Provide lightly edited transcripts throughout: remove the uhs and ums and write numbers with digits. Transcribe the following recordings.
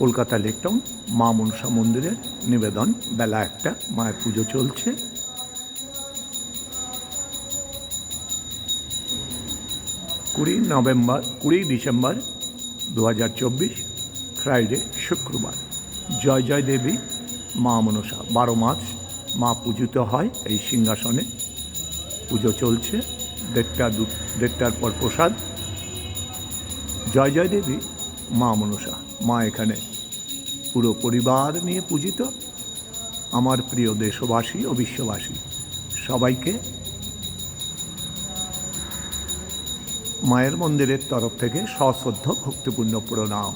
কলকাতা লেকটাউন মা মনসা মন্দিরে নিবেদন। বেলা 1টা, মায়ের পুজো চলছে। কুড়ি ডিসেম্বর 2024, ফ্রাইডে, শুক্রবার। জয় জয় দেবী মা মনসা। 12 মাস মা পূজিত হয় এই সিংহাসনে। পুজো চলছে। 1:30টার পর প্রসাদ। জয় জয় দেবী মা মনসা। মা এখানে পুরো পরিবার নিয়ে পূজিত। আমার প্রিয় দেশবাসী ও বিশ্ববাসী সবাইকে মায়ের মন্দিরের তরফ থেকে সশ্রদ্ধ ভক্তিপূর্ণ প্রণাম।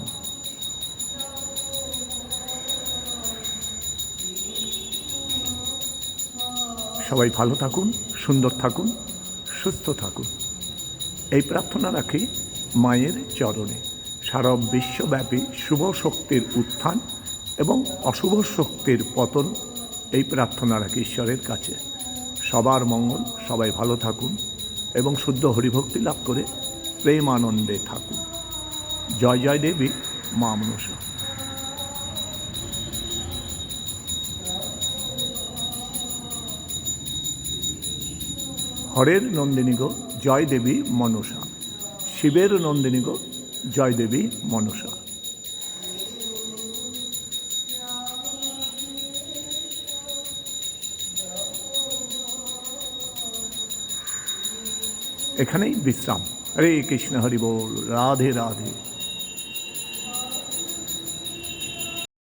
সবাই ভালো থাকুন, সুন্দর থাকুন, সুস্থ থাকুন, এই প্রার্থনা রাখি মায়ের চরণে। সারা বিশ্বব্যাপী শুভ শক্তির উত্থান এবং অশুভ শক্তির পতন, এই প্রার্থনা রাখি ঈশ্বরের কাছে। সবার মঙ্গল, সবাই ভালো থাকুন এবং শুদ্ধ হরিভক্তি লাভ করে প্রেম আনন্দে থাকুন। জয় জয় দেবী মা মনসা। হরের নন্দিনী গো জয় দেবী মনসা। শিবের নন্দিনী গো জয় দেবী মনসা। এখানেই বিশ্রাম। হরে কৃষ্ণ, হরি বল, রাধে রাধে।